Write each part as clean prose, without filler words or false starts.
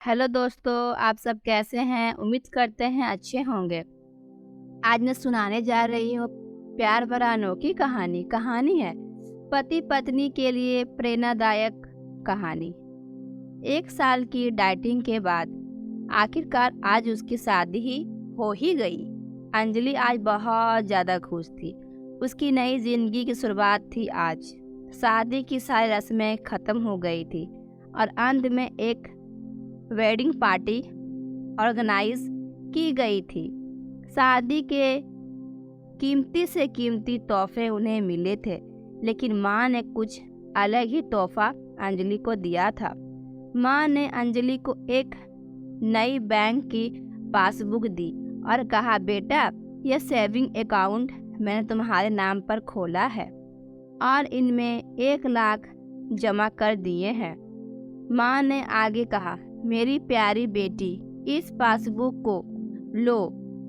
Hello दोस्तों, आप सब कैसे हैं? उम्मीद करते हैं अच्छे होंगे। आज मैं सुनाने जा रही हूँ प्यार भरा अनोखी कहानी। कहानी है पति पत्नी के लिए प्रेरणादायक कहानी। 1 साल की डाइटिंग के बाद आखिरकार आज उसकी शादी ही हो ही गई। अंजलि आज बहुत ज़्यादा खुश थी। उसकी नई जिंदगी की शुरुआत थी आज। शादी की सारी रस्में खत्म हो गई थी और अंत में एक वेडिंग पार्टी ऑर्गेनाइज की गई थी। शादी के कीमती से कीमती तोहफे उन्हें मिले थे, लेकिन माँ ने कुछ अलग ही तोहफा अंजलि को दिया था। माँ ने अंजलि को एक नई बैंक की पासबुक दी और कहा, बेटा, यह सेविंग अकाउंट मैंने तुम्हारे नाम पर खोला है और इनमें 1 लाख जमा कर दिए हैं। माँ ने आगे कहा, मेरी प्यारी बेटी, इस पासबुक को लो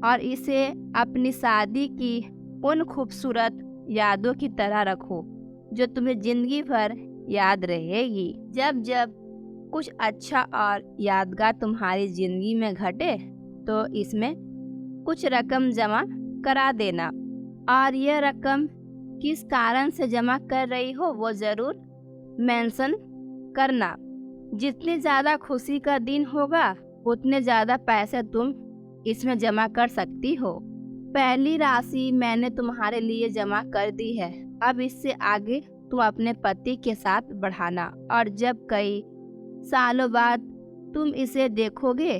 और इसे अपनी शादी की उन खूबसूरत यादों की तरह रखो जो तुम्हें जिंदगी भर याद रहेगी। जब जब कुछ अच्छा और यादगार तुम्हारी जिंदगी में घटे तो इसमें कुछ रकम जमा करा देना, और यह रकम किस कारण से जमा कर रही हो वो ज़रूर मेंशन करना। जितनी ज़्यादा खुशी का दिन होगा उतने ज़्यादा पैसे तुम इसमें जमा कर सकती हो। पहली राशि मैंने तुम्हारे लिए जमा कर दी है। अब इससे आगे तुम अपने पति के साथ बढ़ाना, और जब कई सालों बाद तुम इसे देखोगे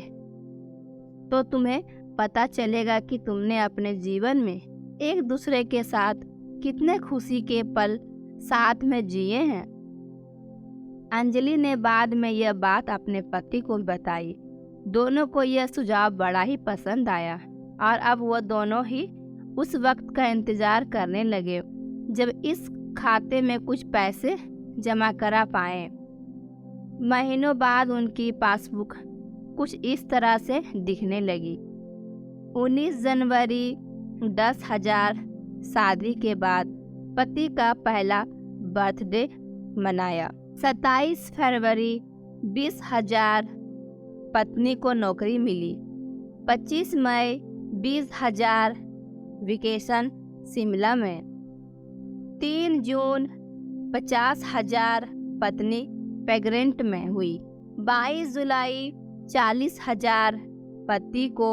तो तुम्हें पता चलेगा कि तुमने अपने जीवन में एक दूसरे के साथ कितने खुशी के पल साथ में जिए हैं। अंजलि ने बाद में यह बात अपने पति को बताई। दोनों को यह सुझाव बड़ा ही पसंद आया और अब वह दोनों ही उस वक्त का इंतज़ार करने लगे जब इस खाते में कुछ पैसे जमा करा पाए। महीनों बाद उनकी पासबुक कुछ इस तरह से दिखने लगी। 19 जनवरी 10,000 शादी के बाद पति का पहला बर्थडे मनाया। 27 फरवरी 20,000 पत्नी को नौकरी मिली। 25 मई 20,000 वेकेशन शिमला में। 3 जून 50,000 पत्नी प्रेग्नेंट में हुई। 22 जुलाई 40,000 पति को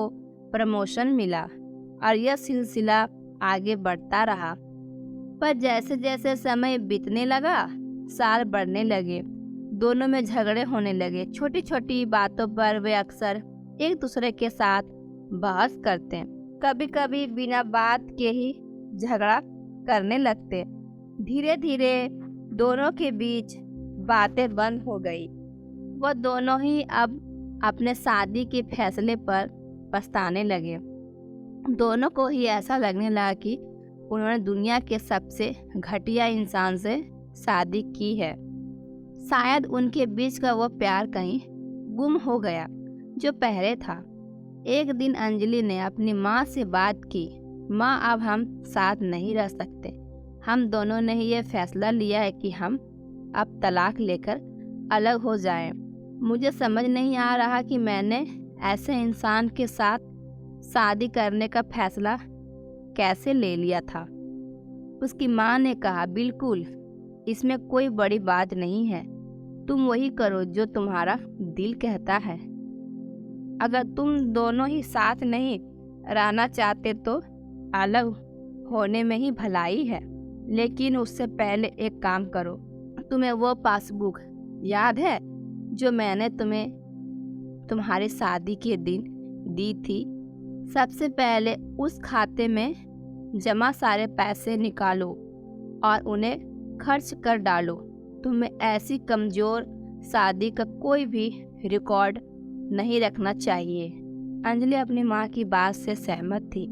प्रमोशन मिला और यह सिलसिला आगे बढ़ता रहा। पर जैसे जैसे समय बीतने लगा, साल बढ़ने लगे, दोनों में झगड़े होने लगे। छोटी छोटी बातों पर वे अक्सर एक दूसरे के साथ बहस करते, कभी कभी बिना बात के ही झगड़ा करने लगते। धीरे धीरे दोनों के बीच बातें बंद हो गई। वह दोनों ही अब अपने शादी के फैसले पर पछताने लगे। दोनों को ही ऐसा लगने लगा कि उन्होंने दुनिया के सबसे घटिया इंसान से शादी की है। शायद उनके बीच का वो प्यार कहीं गुम हो गया जो पहले था। एक दिन अंजलि ने अपनी माँ से बात की, माँ, अब हम साथ नहीं रह सकते। हम दोनों ने ही ये फैसला लिया है कि हम अब तलाक लेकर अलग हो जाएं। मुझे समझ नहीं आ रहा कि मैंने ऐसे इंसान के साथ शादी करने का फैसला कैसे ले लिया था। उसकी माँ ने कहा, बिल्कुल, इसमें कोई बड़ी बात नहीं है। तुम वही करो जो तुम्हारा दिल कहता है। अगर तुम दोनों ही साथ नहीं रहना चाहते तो अलग होने में ही भलाई है। लेकिन उससे पहले एक काम करो। तुम्हें वो पासबुक याद है जो मैंने तुम्हें तुम्हारी शादी के दिन दी थी? सबसे पहले उस खाते में जमा सारे पैसे निकालो और उन्हें खर्च कर डालो। तुम्हें ऐसी कमज़ोर शादी का कोई भी रिकॉर्ड नहीं रखना चाहिए। अंजलि अपनी माँ की बात से सहमत थी,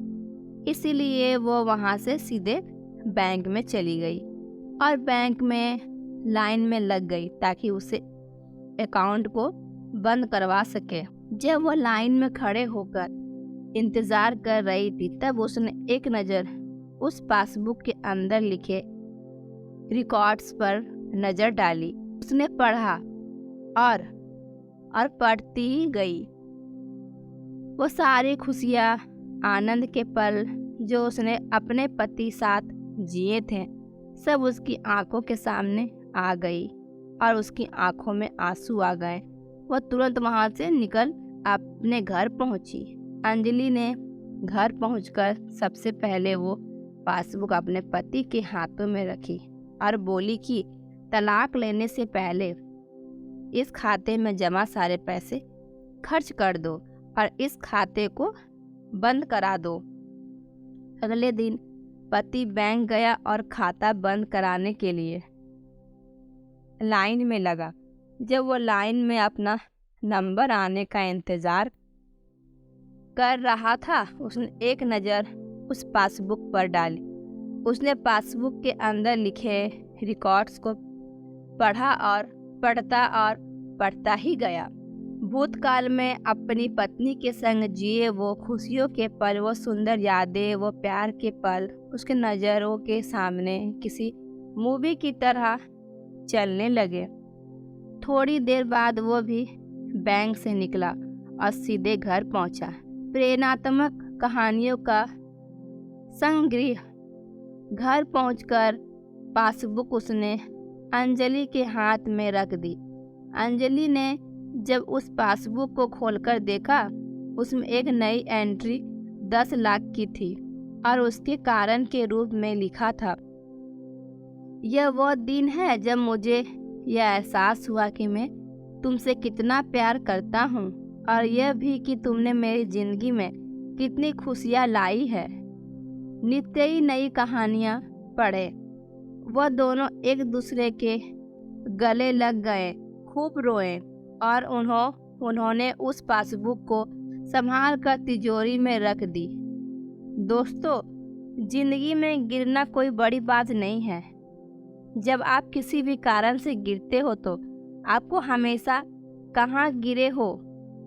इसीलिए वो वहाँ से सीधे बैंक में चली गई और बैंक में लाइन में लग गई ताकि उसे अकाउंट को बंद करवा सके। जब वो लाइन में खड़े होकर इंतज़ार कर रही थी, तब उसने एक नज़र उस पासबुक के अंदर लिखे रिकॉर्ड्स पर नज़र डाली। उसने पढ़ा और और पढ़ती ही गई। वो सारी खुशियाँ, आनंद के पल जो उसने अपने पति साथ जिए थे, सब उसकी आंखों के सामने आ गई और उसकी आंखों में आंसू आ गए। वह तुरंत वहाँ से निकल अपने घर पहुँची। अंजलि ने घर पहुंचकर सबसे पहले वो पासबुक अपने पति के हाथों में रखी और बोली कि तलाक लेने से पहले इस खाते में जमा सारे पैसे खर्च कर दो और इस खाते को बंद करा दो। अगले दिन पति बैंक गया और खाता बंद कराने के लिए लाइन में लगा। जब वो लाइन में अपना नंबर आने का इंतज़ार कर रहा था, उसने एक नज़र उस पासबुक पर डाली। उसने पासबुक के अंदर लिखे रिकॉर्ड्स को पढ़ा और पढ़ता ही गया। भूतकाल में अपनी पत्नी के संग जिए वो खुशियों के पल, वो सुंदर यादें, वो प्यार के पल उसके नज़रों के सामने किसी मूवी की तरह चलने लगे। थोड़ी देर बाद वो भी बैंक से निकला और सीधे घर पहुंचा। प्रेरणात्मक कहानियों का संग्रह। घर पहुंचकर पासबुक उसने अंजलि के हाथ में रख दी। अंजलि ने जब उस पासबुक को खोलकर देखा, उसमें एक नई एंट्री 10 लाख की थी और उसके कारण के रूप में लिखा था, यह वो दिन है जब मुझे यह एहसास हुआ कि मैं तुमसे कितना प्यार करता हूँ और यह भी कि तुमने मेरी ज़िंदगी में कितनी खुशियाँ लाई है। नित्य ही नई कहानियाँ पढ़े। वह दोनों एक दूसरे के गले लग गए, खूब रोए और उन्होंने उस पासबुक को संभाल कर तिजोरी में रख दी। दोस्तों, जिंदगी में गिरना कोई बड़ी बात नहीं है। जब आप किसी भी कारण से गिरते हो तो आपको हमेशा कहाँ गिरे हो,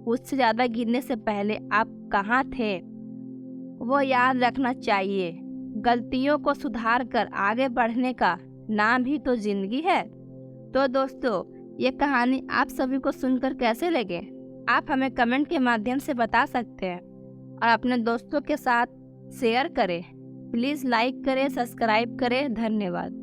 उससे ज़्यादा गिरने से पहले आप कहाँ थे, वो याद रखना चाहिए। गलतियों को सुधार कर आगे बढ़ने का नाम ही तो जिंदगी है। तो दोस्तों, ये कहानी आप सभी को सुनकर कैसे लगे, आप हमें कमेंट के माध्यम से बता सकते हैं और अपने दोस्तों के साथ शेयर करें। प्लीज़ लाइक करें, सब्सक्राइब करें। धन्यवाद।